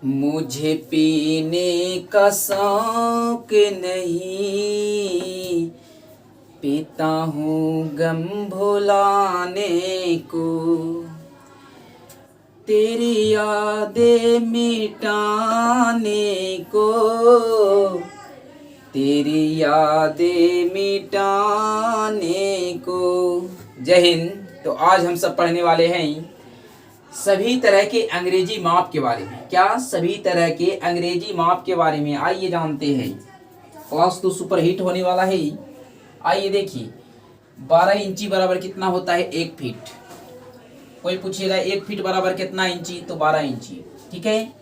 मुझे पीने का शौक नहीं, पीता हूँ गम भुलाने को, तेरी यादें मिटाने को, तेरी यादें मिटाने को। जय हिंद। तो आज हम सब पढ़ने वाले हैं सभी तरह के अंग्रेजी माप के बारे में। क्या? सभी तरह के अंग्रेजी माप के बारे में। आइए जानते हैं। क्लास तो सुपर हिट होने वाला है। आइए देखिए, 12 इंची बराबर कितना होता है? 1 फीट। कोई पूछेगा 1 फीट बराबर कितना इंची, तो 12 इंची। ठीक है।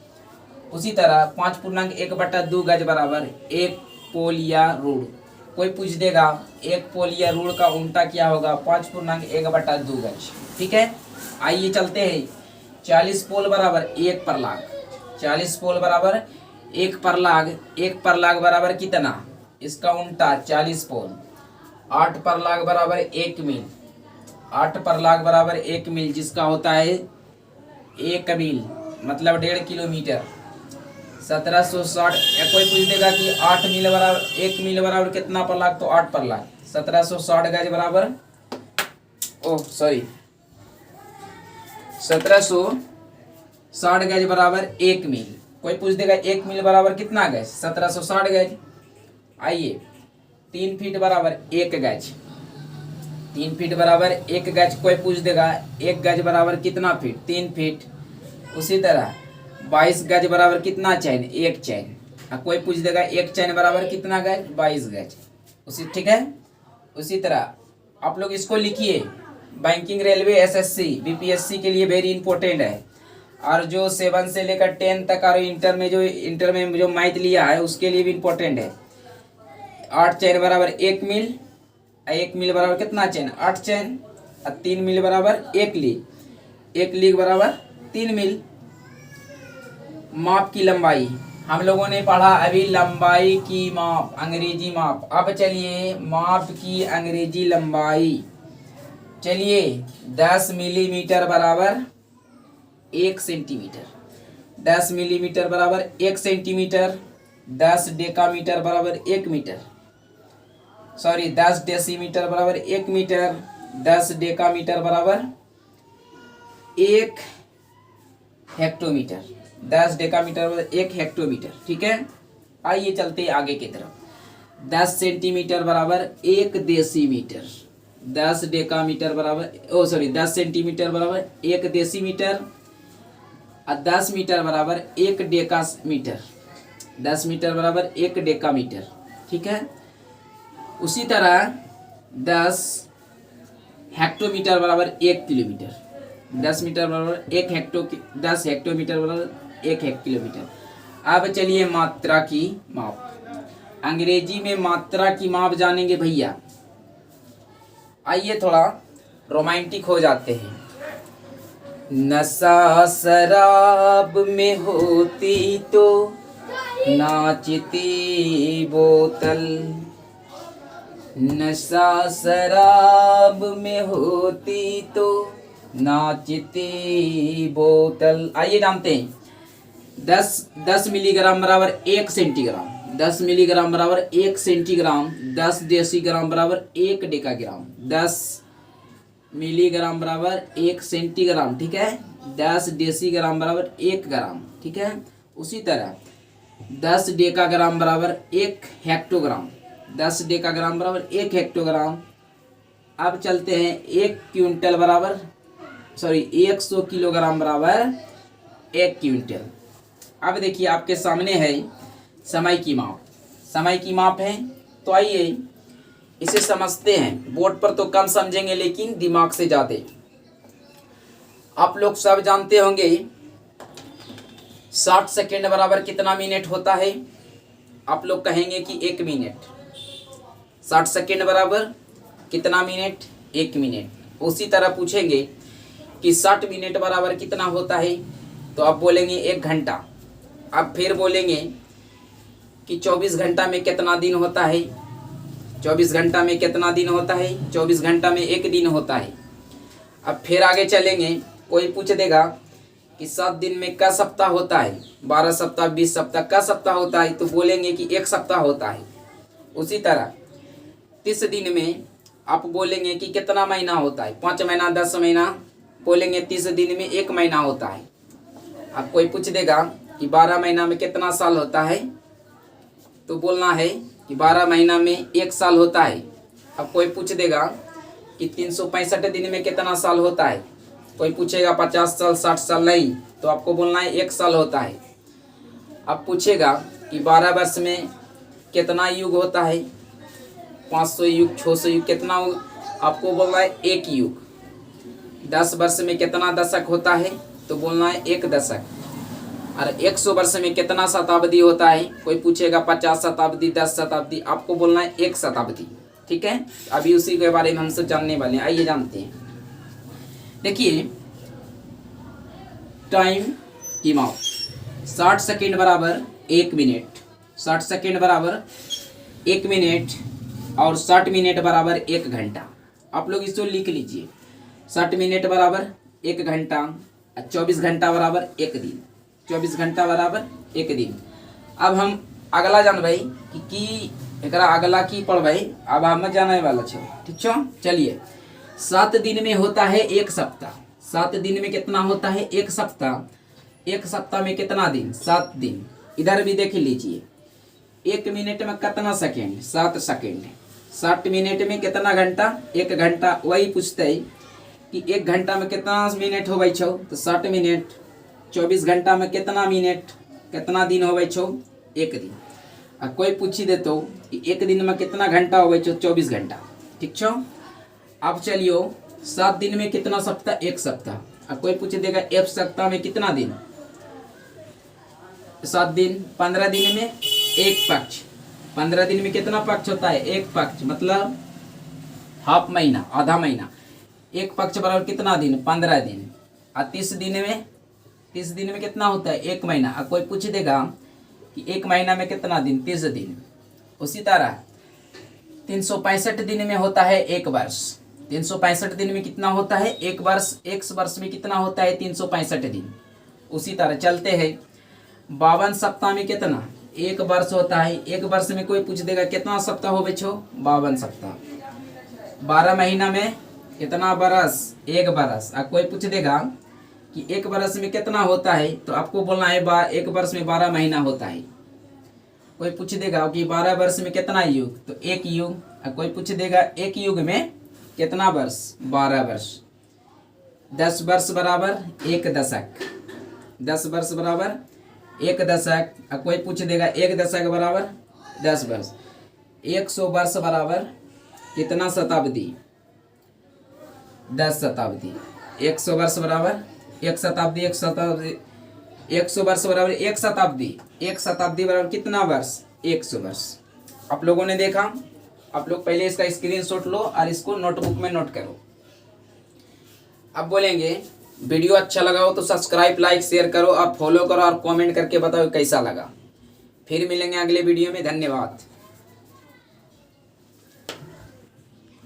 उसी तरह 5.1/2 गज बराबर 1 पोल या रूढ़। कोई पूछ देगा 1 पोल या रूढ़ का उल्टा क्या होगा? 5.1/2 गज। ठीक है। आइए चलते हैं। 40 पोल बराबर 1 पर लाख। 40 पोल बराबर 1 पर लाख। 1 पर लाख बराबर कितना? इसका उल्टा 40 पोल। 8 पर लाख बराबर 1 मील। 8 पर लाख बराबर 1 मील, जिसका होता है 1 मील मतलब 1.5 किलोमीटर। 1760। कोई पूछ देगा कि 8 मील बराबर 1 मील बराबर कितना पर लाख, तो 8 पर लाख। 1760 गज बराबर 1760 गज बराबर 1 मील। कोई पूछ देगा 1 मील बराबर कितना गज? 1760 गज। आइए, 3 फीट बराबर 1 गज। 3 फीट बराबर 1 गज। कोई पूछ देगा 1 गज बराबर कितना फीट? 3 फीट। उसी तरह 22 गज बराबर कितना चैन? 1 चैन। कोई पूछ देगा 1 चैन बराबर कितना गज? 22 गज। उसी ठीक है। उसी तरह आप लोग इसको लिखिए। बैंकिंग, रेलवे, एसएससी, बीपीएससी के लिए वेरी इंपॉर्टेंट है। और जो 7 से लेकर 10 तक और इंटर में जो मैथ लिया है उसके लिए भी इंपॉर्टेंट है। 8 चैन बराबर 1 मील। 1 मील बराबर कितना चैन? 8 चैन। और 3 मील बराबर 1 लीग। 1 लीग बराबर 3 मील। माप की लंबाई हम लोगों ने पढ़ा अभी। लंबाई की माप, अंग्रेजी माप। अब चलिए माप की अंग्रेजी लंबाई। चलिए, 10 मिलीमीटर बराबर 1 सेंटीमीटर। 10 मिलीमीटर बराबर 1 सेंटीमीटर। 10 डेकामीटर बराबर 1 मीटर। 10 डेसीमीटर बराबर 1 मीटर। 10 डेकामीटर बराबर 1 हेक्टोमीटर। 10 डेकामीटर बराबर 1 हेक्टोमीटर। ठीक है। आइए चलते आगे की तरफ। 10 सेंटीमीटर बराबर 1 डेसीमीटर। 10 डेकामीटर बराबर 10 सेंटीमीटर बराबर 1 डेसीमीटर। और 10 मीटर बराबर 1 डेकामीटर। 10 मीटर बराबर 1 डेकामीटर। ठीक है। उसी तरह 10 हेक्टोमीटर बराबर 1 किलोमीटर। 10 मीटर बराबर 10 हेक्टोमीटर बराबर 1 किलोमीटर। अब चलिए मात्रा की माप। अंग्रेजी में मात्रा की माप जानेंगे भैया। आइए थोड़ा रोमांटिक हो जाते हैं। नशा शराब में होती तो नाचती बोतल। नशा शराब में होती तो नाचती बोतल। आइए जानते हैं। 10 मिलीग्राम बराबर 1 सेंटीग्राम। 10 मिलीग्राम बराबर 1 सेंटीग्राम। 10 डेसीग्राम बराबर 1 डेकाग्राम। 10 मिलीग्राम बराबर 1 सेंटीग्राम। ठीक है। 10 डेसीग्राम बराबर 1 ग्राम। ठीक है। उसी तरह 10 डेकाग्राम बराबर 1 हेक्टोग्राम। 10 डेकाग्राम बराबर 1 हेक्टोग्राम। अब चलते हैं 1 क्विंटल बराबर 100 किलोग्राम बराबर 1 क्विंटल। अब देखिए आपके सामने है समय की माप। समय की माप है। तो आइए इसे समझते हैं। बोर्ड पर तो कम समझेंगे लेकिन दिमाग से ज़्यादा। आप लोग सब जानते होंगे 60 सेकेंड बराबर कितना मिनट होता है? आप लोग कहेंगे कि 1 मिनट। 60 सेकेंड बराबर कितना मिनट? 1 मिनट। उसी तरह पूछेंगे कि 60 मिनट बराबर कितना होता है? तो आप बोलेंगे 1 घंटा। अब फिर बोलेंगे कि 24 घंटा में कितना दिन होता है? 24 घंटा में कितना दिन होता है? 24 घंटा में 1 दिन होता है। अब फिर आगे चलेंगे। कोई पूछ देगा कि 7 दिन में का सप्ताह होता है, 12 सप्ताह 20 सप्ताह का सप्ताह होता है, तो बोलेंगे कि 1 सप्ताह होता है। उसी तरह 30 दिन में आप बोलेंगे कि कितना महीना होता है, 5 महीना 10 महीना, बोलेंगे 30 दिन में 1 महीना होता है। अब कोई पूछ देगा कि 12 महीना में कितना साल होता है, तो बोलना है कि 12 महीना में 1 साल होता है। अब कोई पूछ देगा कि 365 दिन में कितना साल होता है, कोई पूछेगा 50 साल 60 साल, नहीं, तो आपको बोलना है 1 साल होता है। अब पूछेगा कि 12 वर्ष में कितना युग होता है, 500 युग 600 युग कितना, आपको बोलना है 1 युग। 10 वर्ष में कितना दशक होता है, तो बोलना है 1 दशक। और 100 वर्ष में कितना शताब्दी होता है, कोई पूछेगा 50 शताब्दी 10 शताब्दी, आपको बोलना है 1 शताब्दी। ठीक है, अभी उसी के बारे में हम सब जानने वाले हैं, आइए जानते हैं। देखिए टाइम की माप, 60 सेकेंड बराबर 1 मिनट, 60 सेकेंड बराबर 1 मिनट, और 60 मिनट बराबर 1 घंटा। आप लोग इसको लिख लीजिए, 60 मिनट बराबर 1 घंटा, 24 घंटा बराबर 1 दिन, 24 घंटा बराबर 1 दिन। अब हम अगला जानबै कि एकरा अगला की पढ़बै, अब हम जाने वाला छो, ठीक छो। चलिए, 7 दिन में होता है 1 सप्ताह, 7 दिन में कितना होता है 1 सप्ताह। 1 सप्ताह में कितना दिन, 7 दिन। इधर भी देख लीजिए, 1 मिनट में कितना सेकेंड, 7 सेकेंड। 60 मिनट में कितना घंटा, 1 घंटा। वही पूछते है कि 1 घंटा में कितना मिनट होवे छो, तो 60 मिनट। 24 घंटा में कितना मिनट, कितना दिन होवे छो, 1 दिन। आ कोई पूछी देतो कि 1 दिन में कितना घंटा होवे छो, 24 घंटा, ठीक छो। अब चलियो, 7 दिन में कितना सप्ताह, 1 सप्ताह। अब कोई पूछ देगा 1 सप्ताह में कितना दिन, 7 दिन। 15 दिन में 1 पक्ष, 15 दिन में कितना पक्ष होता है, 1 पक्ष, मतलब हाफ महीना, आधा महीना। 1 पक्ष बराबर कितना दिन, 15 दिन। और 30 दिन में, 30 दिन में कितना होता है, 1 महीना। अब कोई पूछ देगा कि 1 महीना में कितना दिन, 30 दिन। उसी तरह 365 दिन में होता है 1 वर्ष, 365 दिन में कितना होता है, 1 वर्ष। 1 वर्ष में कितना होता है, 365 दिन। उसी तरह चलते हैं, 52 सप्ताह में कितना, 1 वर्ष होता है। 1 वर्ष में कोई पूछ देगा कितना सप्ताह हो बच्चों, 52 सप्ताह। 12 महीना में कितना बरस, 1 बरस। अब कोई पूछ देगा कि 1 बरस में कितना होता है, तो आपको बोलना है 1 वर्ष में 12 महीना होता है। कोई पूछ देगा कि 12 वर्ष में कितना युग, तो 1 युग। और कोई पूछ देगा 1 युग में कितना वर्ष, 12 वर्ष। 10 वर्ष बराबर 1 दशक, 10 वर्ष बराबर 1 दशक। और कोई पूछ देगा 1 दशक बराबर 10 वर्ष। 100 वर्ष बराबर कितना शताब्दी, 10 शताब्दी। 100 वर्ष बराबर 1 शताब्दी, 1 शताब्दी। 100 वर्ष बराबर 1 शताब्दी, 1 शताब्दी बराबर कितना वर्ष, 100 वर्ष। आप लोगों ने देखा, आप लोग पहले इसका स्क्रीनशॉट लो और इसको नोटबुक में नोट करो। अब बोलेंगे वीडियो अच्छा लगा हो तो सब्सक्राइब, लाइक, शेयर करो और फॉलो करो और कमेंट करके बताओ कैसा लगा। फिर मिलेंगे अगले वीडियो में, धन्यवाद।